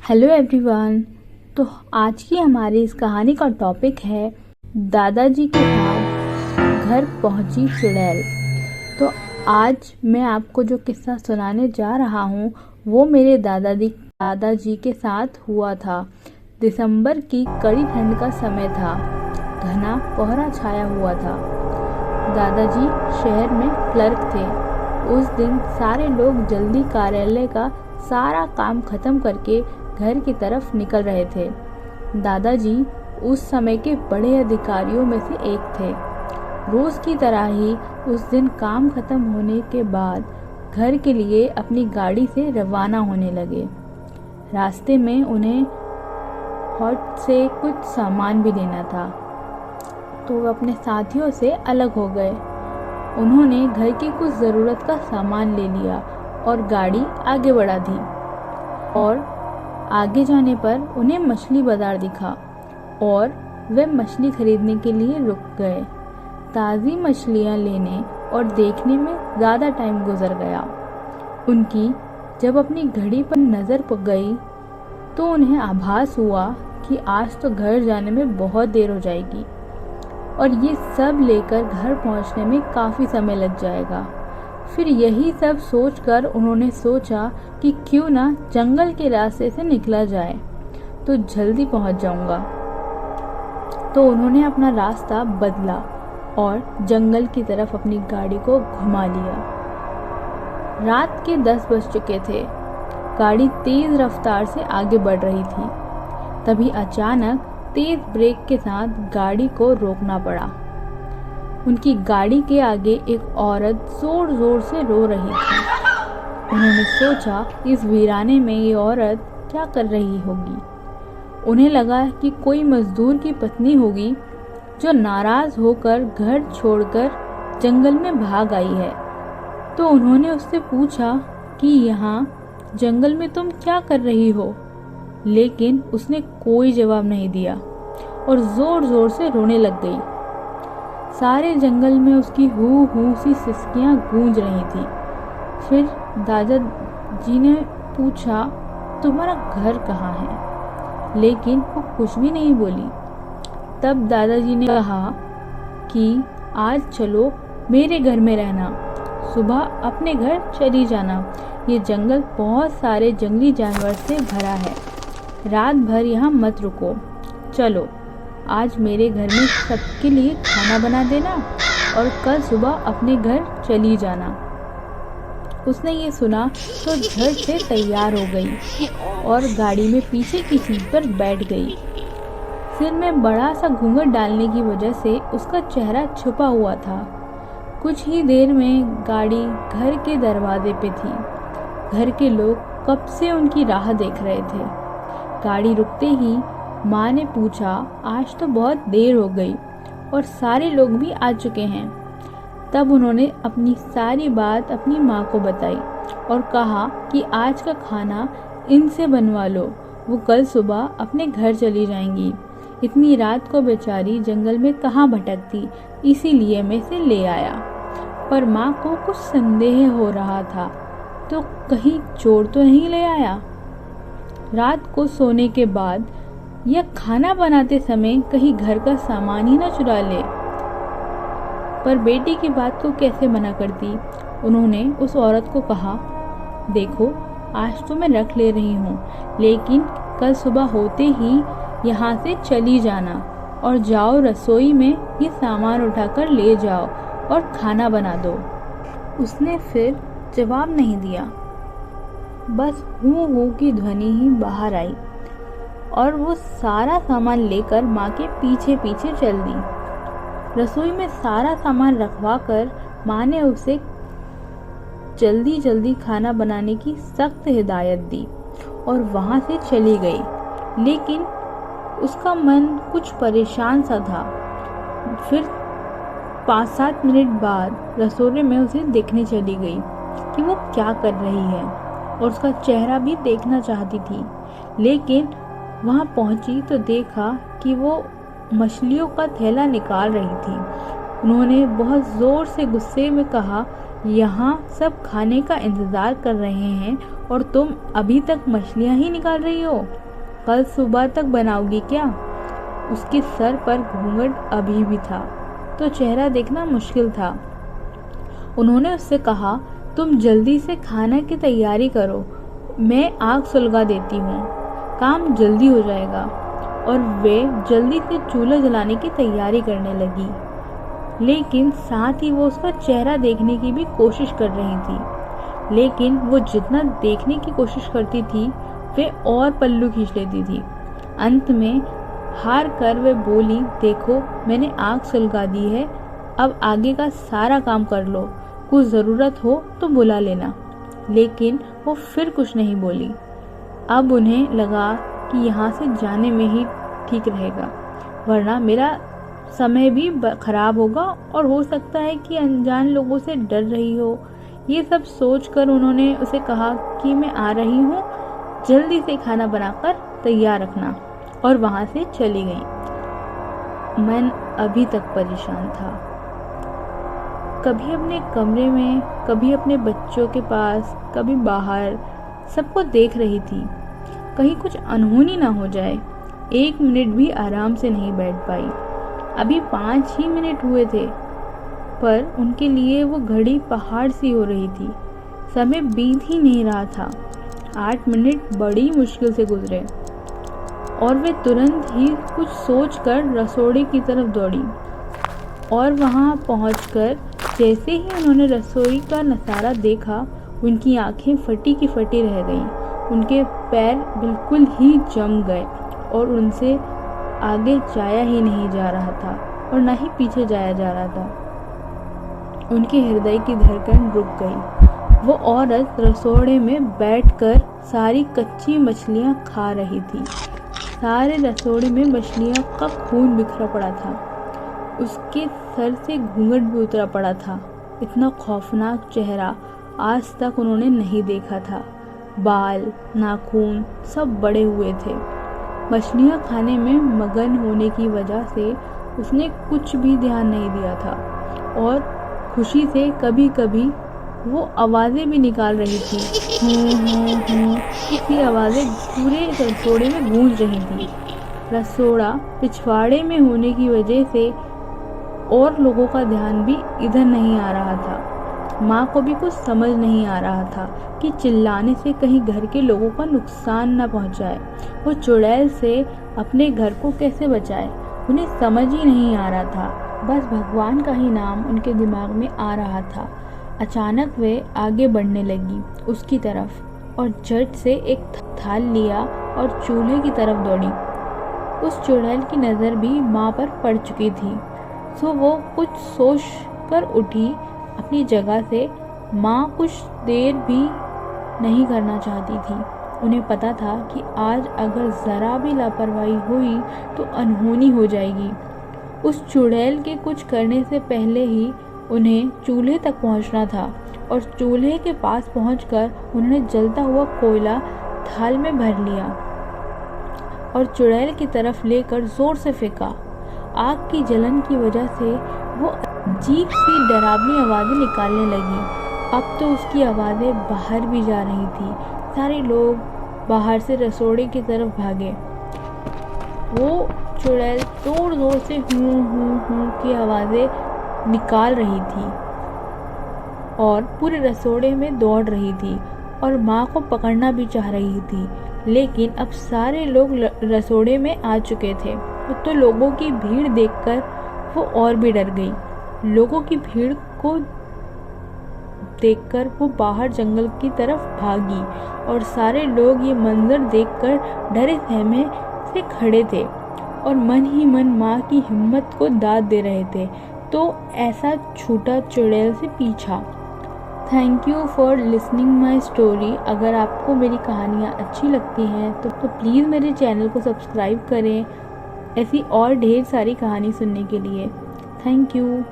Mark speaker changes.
Speaker 1: Hello everyone. तो आज की हमारी इस कहानी का टॉपिक है दादाजी के साथ घर पहुंची चुड़ैल। तो आज मैं आपको जो किस्सा सुनाने जा रहा हूँ वो मेरे दादाजी के साथ हुआ था। दिसंबर की कड़ी ठंड का समय था। घना कोहरा छाया हुआ था। दादाजी शहर में क्लर्क थे। उस दिन सारे लोग जल्दी कार्यालय का सारा काम खत्म करके घर की तरफ निकल रहे थे। दादाजी उस समय के बड़े अधिकारियों में से एक थे। रोज की तरह ही उस दिन काम खत्म होने के बाद घर के लिए अपनी गाड़ी से रवाना होने लगे। रास्ते में उन्हें हॉट से कुछ सामान भी लेना था, तो वे अपने साथियों से अलग हो गए। उन्होंने घर की कुछ ज़रूरत का सामान ले लिया और गाड़ी आगे बढ़ा दी। और आगे जाने पर उन्हें मछली बाजार दिखा और वे मछली खरीदने के लिए रुक गए। ताज़ी मछलियाँ लेने और देखने में ज़्यादा टाइम गुजर गया। उनकी जब अपनी घड़ी पर नज़र पड़ गई तो उन्हें आभास हुआ कि आज तो घर जाने में बहुत देर हो जाएगी और ये सब लेकर घर पहुंचने में काफ़ी समय लग जाएगा। फिर यही सब सोचकर उन्होंने सोचा कि क्यों ना जंगल के रास्ते से निकला जाए तो जल्दी पहुंच जाऊंगा। तो उन्होंने अपना रास्ता बदला और जंगल की तरफ अपनी गाड़ी को घुमा लिया। रात के 10 बज चुके थे। गाड़ी तेज रफ्तार से आगे बढ़ रही थी। तभी अचानक तेज ब्रेक के साथ गाड़ी को रोकना पड़ा। उनकी गाड़ी के आगे एक औरत जोर जोर से रो रही थी। उन्होंने सोचा इस वीराने में ये औरत क्या कर रही होगी। उन्हें लगा कि कोई मजदूर की पत्नी होगी जो नाराज होकर घर छोड़कर जंगल में भाग आई है। तो उन्होंने उससे पूछा कि यहाँ जंगल में तुम क्या कर रही हो, लेकिन उसने कोई जवाब नहीं दिया और जोर जोर से रोने लग गई। सारे जंगल में उसकी हू हू सी सिसकियां गूंज रही थी। फिर दादाजी ने पूछा, तुम्हारा घर कहाँ है? लेकिन वो कुछ भी नहीं बोली। तब दादाजी ने कहा कि आज चलो मेरे घर में रहना, सुबह अपने घर चली जाना। ये जंगल बहुत सारे जंगली जानवर से भरा है। रात भर यहाँ मत रुको। चलो आज मेरे घर में सबके लिए खाना बना देना और कल सुबह अपने घर चली जाना। उसने ये सुना तो झट से तैयार हो गई और गाड़ी में पीछे की सीट पर बैठ गई। सिर में बड़ा सा घूंघट डालने की वजह से उसका चेहरा छुपा हुआ था। कुछ ही देर में गाड़ी घर के दरवाजे पे थी। घर के लोग कब से उनकी राह देख रहे थे। गाड़ी रुकते ही माँ ने पूछा, आज तो बहुत देर हो गई और सारे लोग भी आ चुके हैं। तब उन्होंने अपनी सारी बात अपनी माँ को बताई और कहा कि आज का खाना इनसे बनवा लो, वो कल सुबह अपने घर चली जाएंगी। इतनी रात को बेचारी जंगल में कहाँ भटकती, इसीलिए मैं इसे ले आया। पर माँ को कुछ संदेह हो रहा था, तो कहीं चोर तो नहीं ले आया। रात को सोने के बाद या खाना बनाते समय कहीं घर का सामान ही ना चुरा ले। पर बेटी की बात को कैसे मना करती। उन्होंने उस औरत को कहा, देखो आज तो मैं रख ले रही हूँ, लेकिन कल सुबह होते ही यहाँ से चली जाना और जाओ रसोई में ये सामान उठाकर ले जाओ और खाना बना दो। उसने फिर जवाब नहीं दिया। बस हूँ हूँ की ध्वनि ही बाहर आई और वो सारा सामान लेकर माँ के पीछे पीछे चल दी। रसोई में सारा सामान रखवा कर माँ ने उसे जल्दी जल्दी खाना बनाने की सख्त हिदायत दी और वहाँ से चली गई। लेकिन उसका मन कुछ परेशान सा था। फिर 5-7 मिनट बाद रसोई में उसे देखने चली गई कि वो क्या कर रही है और उसका चेहरा भी देखना चाहती थी। लेकिन वहाँ पहुँची तो देखा कि वो मछलियों का थैला निकाल रही थी। उन्होंने बहुत ज़ोर से गुस्से में कहा, यहाँ सब खाने का इंतज़ार कर रहे हैं और तुम अभी तक मछलियाँ ही निकाल रही हो। कल सुबह तक बनाओगी क्या? उसके सर पर घूंघट अभी भी था, तो चेहरा देखना मुश्किल था। उन्होंने उससे कहा, तुम जल्दी से खाना की तैयारी करो, मैं आग सुलगा देती हूँ, काम जल्दी हो जाएगा। और वे जल्दी से चूल्हा जलाने की तैयारी करने लगी, लेकिन साथ ही वो उसका चेहरा देखने की भी कोशिश कर रही थी। लेकिन वो जितना देखने की कोशिश करती थी, वे और पल्लू खींच लेती थी। अंत में हार कर वे बोली, देखो मैंने आग सुलगा दी है, अब आगे का सारा काम कर लो, कुछ ज़रूरत हो तो बुला लेना। लेकिन वो फिर कुछ नहीं बोली। अब उन्हें लगा कि यहाँ से जाने में ही ठीक रहेगा, वरना मेरा समय भी खराब होगा और हो सकता है कि अनजान लोगों से डर रही हो। ये सब सोचकर उन्होंने उसे कहा कि मैं आ रही हूँ, जल्दी से खाना बनाकर तैयार रखना, और वहाँ से चली गई। मन अभी तक परेशान था, कभी अपने कमरे में, कभी अपने बच्चों के पास, कभी बाहर, सबको देख रही थी, कहीं कुछ अनहोनी ना हो जाए। 1 मिनट भी आराम से नहीं बैठ पाई। अभी 5 ही मिनट हुए थे, पर उनके लिए वो घड़ी पहाड़ सी हो रही थी। समय बीत ही नहीं रहा था। 8 मिनट बड़ी मुश्किल से गुजरे और वे तुरंत ही कुछ सोचकर रसोई की तरफ दौड़ी। और वहां पहुंचकर जैसे ही उन्होंने रसोई का नज़ारा देखा, उनकी आंखें फटी की फटी रह गईं। उनके पैर बिल्कुल ही जम गए और उनसे आगे जाया ही नहीं जा रहा था और न ही पीछे जाया जा रहा था। उनके हृदय की धड़कन रुक गई। वो औरत रसोड़े में बैठकर सारी कच्ची मछलियाँ खा रही थी। सारे रसोड़े में मछलियाँ का खून बिखरा पड़ा था। उसके सर से घूंघट भी उतरा पड़ा था। इतना खौफनाक चेहरा आज तक उन्होंने नहीं देखा था। बाल, नाखून सब बड़े हुए थे। मछलियाँ खाने में मगन होने की वजह से उसने कुछ भी ध्यान नहीं दिया था और खुशी से कभी कभी वो आवाज़ें भी निकाल रही थी। इसकी आवाज़ें पूरे रसोड़े में गूंज रही थी। रसोड़ा पिछवाड़े में होने की वजह से और लोगों का ध्यान भी इधर नहीं आ रहा था। माँ को भी कुछ समझ नहीं आ रहा था कि चिल्लाने से कहीं घर के लोगों का नुकसान न पहुँचाए। वो चुड़ैल से अपने घर को कैसे बचाए, उन्हें समझ ही नहीं आ रहा था। बस भगवान का ही नाम उनके दिमाग में आ रहा था। अचानक वे आगे बढ़ने लगी उसकी तरफ और झट से एक थाल लिया और चूल्हे की तरफ दौड़ी। उस चुड़ैल की नज़र भी माँ पर पड़ चुकी थी, सो वो कुछ सोच कर उठी अपनी जगह से। माँ कुछ देर भी नहीं करना चाहती थी। उन्हें पता था कि आज अगर ज़रा भी लापरवाही हुई तो अनहोनी हो जाएगी। उस चुड़ैल के कुछ करने से पहले ही उन्हें चूल्हे तक पहुंचना था और चूल्हे के पास पहुंचकर उन्होंने जलता हुआ कोयला थाल में भर लिया और चुड़ैल की तरफ लेकर ज़ोर से फेंका। आग की जलन की वजह से वो अजीब सी डरावनी आवाज़ें निकालने लगी। अब तो उसकी आवाज़ें बाहर भी जा रही थी। सारे लोग बाहर से रसोड़े की तरफ भागे। वो चुड़ैल जोर जोर से हूँ की आवाज़ें निकाल रही थी और पूरे रसोड़े में दौड़ रही थी और माँ को पकड़ना भी चाह रही थी। लेकिन अब सारे लोग रसोड़े में आ चुके थे, तो लोगों की भीड़ देखकर वो और भी डर गई। लोगों की भीड़ को देखकर वो बाहर जंगल की तरफ भागी और सारे लोग ये मंजर देखकर डरे सहमे से खड़े थे और मन ही मन माँ की हिम्मत को दाद दे रहे थे। तो ऐसा छूटा चुड़ैल से पीछा। Thank you for listening my story. अगर आपको मेरी कहानियाँ अच्छी लगती हैं तो प्लीज़ मेरे चैनल को सब्सक्राइब करें ऐसी और ढेर सारी कहानी सुनने के लिए। Thank you.